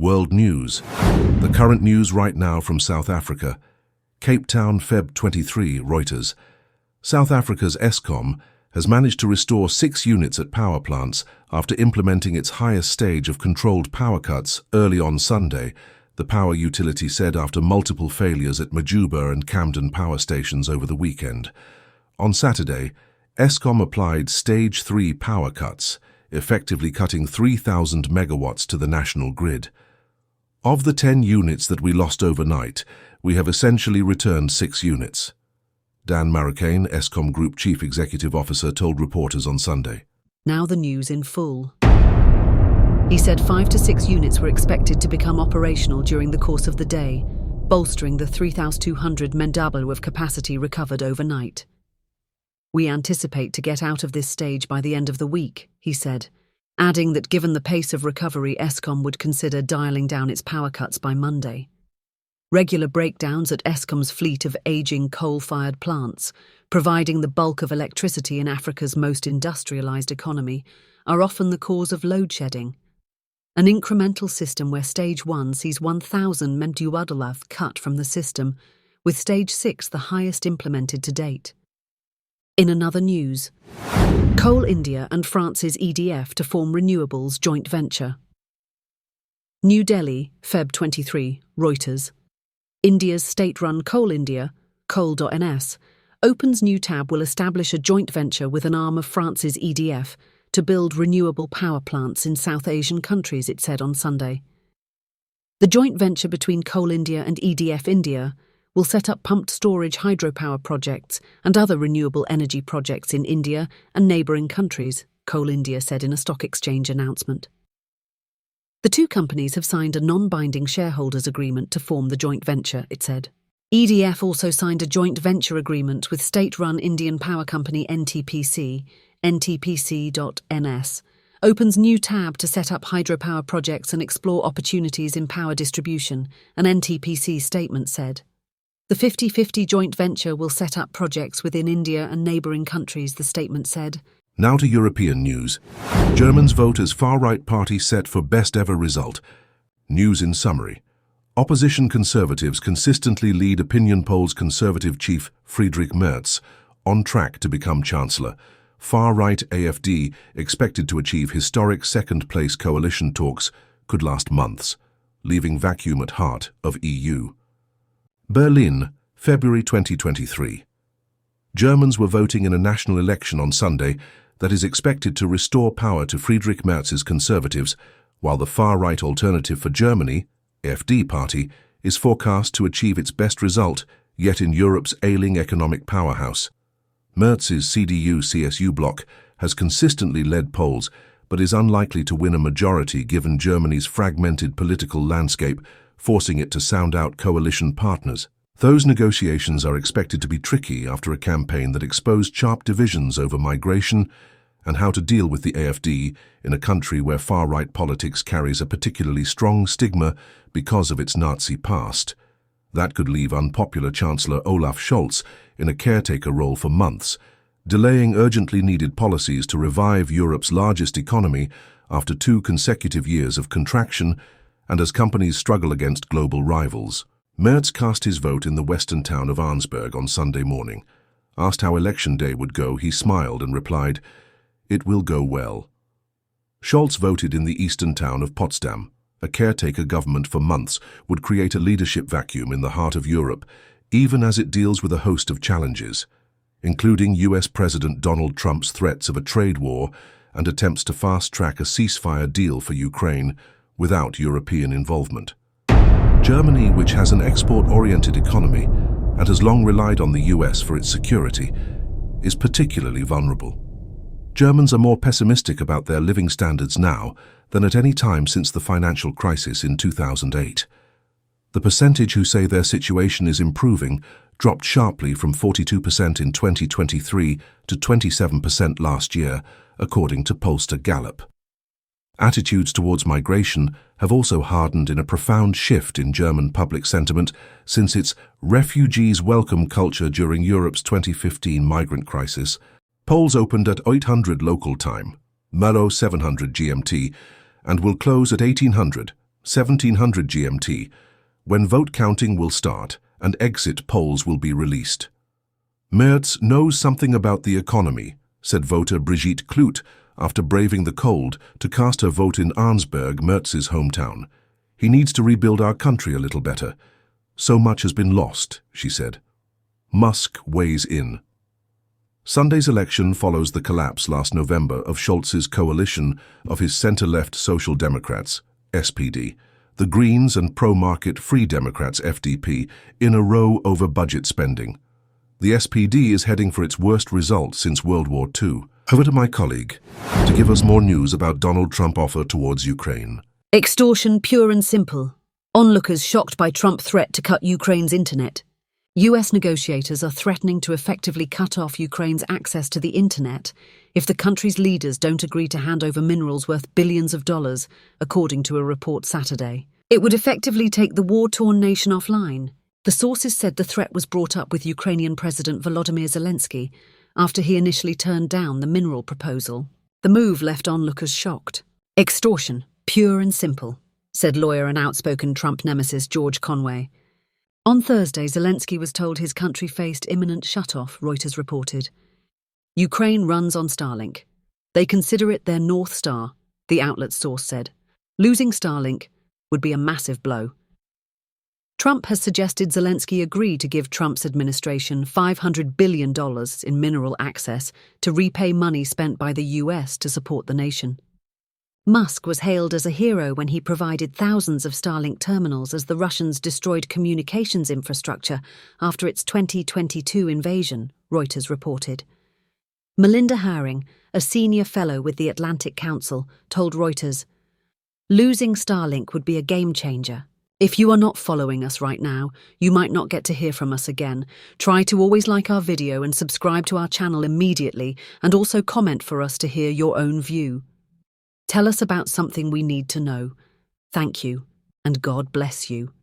World News. The current news right now from South Africa. Cape Town, Feb 23, Reuters. South Africa's Eskom has managed to restore 6 units at power plants after implementing its highest stage of controlled power cuts early on Sunday, the power utility said after multiple failures at Majuba and Camden power stations over the weekend. On Saturday, Eskom applied Stage 3 power cuts, effectively cutting 3,000 megawatts to the national grid. Of the 10 units that we lost overnight, we have essentially returned 6 units. Dan Marrocane, Eskom Group Chief Executive Officer, told reporters on Sunday. Now the news in full. He said 5 to 6 units were expected to become operational during the course of the day, bolstering the 3,200 MW of capacity recovered overnight. We anticipate to get out of this stage by the end of the week, he said, adding that given the pace of recovery, Eskom would consider dialing down its power cuts by Monday. Regular breakdowns at Eskom's fleet of aging coal-fired plants, providing the bulk of electricity in Africa's most industrialized economy, are often the cause of load shedding. An incremental system where Stage 1 sees 1,000 MW cut from the system, with Stage 6 the highest implemented to date. In another news, Coal India and France's EDF to form renewables joint venture. New Delhi, Feb 23, Reuters. India's state-run Coal India, Coal.ns, opens new tab will establish a joint venture with an arm of France's EDF to build renewable power plants in South Asian countries, it said on Sunday. The joint venture between Coal India and EDF India will set up pumped storage hydropower projects and other renewable energy projects in India and neighbouring countries, Coal India said in a stock exchange announcement. The two companies have signed a non-binding shareholders agreement to form the joint venture, it said. EDF also signed a joint venture agreement with state-run Indian power company NTPC, NTPC.ns, opens new tab to set up hydropower projects and explore opportunities in power distribution, an NTPC statement said. The 50-50 joint venture will set up projects within India and neighbouring countries, the statement said. Now to European news. Germans vote as far-right party set for best ever result. News in summary. Opposition Conservatives consistently lead opinion polls. Conservative chief Friedrich Merz on track to become Chancellor. Far-right AfD expected to achieve historic second-place coalition talks could last months, leaving vacuum at heart of EU. Berlin, February 2023. Germans were voting in a national election on Sunday that is expected to restore power to Friedrich Merz's Conservatives, while the far-right Alternative for Germany, AfD party, is forecast to achieve its best result yet in Europe's ailing economic powerhouse. Merz's CDU-CSU bloc has consistently led polls but is unlikely to win a majority given Germany's fragmented political landscape, forcing it to sound out coalition partners. Those negotiations are expected to be tricky after a campaign that exposed sharp divisions over migration and how to deal with the AfD in a country where far-right politics carries a particularly strong stigma because of its Nazi past. That could leave unpopular Chancellor Olaf Scholz in a caretaker role for months, delaying urgently needed policies to revive Europe's largest economy after 2 consecutive years of contraction and as companies struggle against global rivals. Merz cast his vote in the western town of Arnsberg on Sunday morning. Asked how election day would go, he smiled and replied, "It will go well." Scholz voted in the eastern town of Potsdam. A caretaker government for months would create a leadership vacuum in the heart of Europe, even as it deals with a host of challenges, including US President Donald Trump's threats of a trade war and attempts to fast-track a ceasefire deal for Ukraine without European involvement. Germany, which has an export-oriented economy and has long relied on the US for its security, is particularly vulnerable. Germans are more pessimistic about their living standards now than at any time since the financial crisis in 2008. The percentage who say their situation is improving dropped sharply from 42% in 2023 to 27% last year, according to pollster Gallup. Attitudes towards migration have also hardened in a profound shift in German public sentiment since its refugees welcome culture during Europe's 2015 migrant crisis. Polls opened at 800 local time, Malo 700 GMT, and will close at 1800, 1700 GMT, when vote counting will start and exit polls will be released. Merz knows something about the economy, said voter Brigitte Kloot after braving the cold to cast her vote in Arnsberg, Merz's hometown. He needs to rebuild our country a little better. So much has been lost, she said. Musk weighs in. Sunday's election follows the collapse last November of Scholz's coalition of his center-left Social Democrats, SPD, the Greens and pro-market Free Democrats, FDP, in a row over budget spending. The SPD is heading for its worst result since World War II. Over to my colleague to give us more news about Donald Trump's offer towards Ukraine. Extortion pure and simple. Onlookers shocked by Trump threat to cut Ukraine's internet. US negotiators are threatening to effectively cut off Ukraine's access to the internet if the country's leaders don't agree to hand over minerals worth billions of dollars, according to a report Saturday. It would effectively take the war-torn nation offline. The sources said the threat was brought up with Ukrainian President Volodymyr Zelensky after he initially turned down the mineral proposal. The move left onlookers shocked. Extortion, pure and simple, said lawyer and outspoken Trump nemesis George Conway. On Thursday, Zelensky was told his country faced imminent shutoff, Reuters reported. Ukraine runs on Starlink. They consider it their North Star, the outlet's source said. Losing Starlink would be a massive blow. Trump has suggested Zelensky agree to give Trump's administration $500 billion in mineral access to repay money spent by the US to support the nation. Musk was hailed as a hero when he provided thousands of Starlink terminals as the Russians destroyed communications infrastructure after its 2022 invasion, Reuters reported. Melinda Haring, a senior fellow with the Atlantic Council, told Reuters, "Losing Starlink would be a game changer. If you are not following us right now, you might not get to hear from us again. Try to always like our video and subscribe to our channel immediately, and also comment for us to hear your own view. Tell us about something we need to know. Thank you, and God bless you."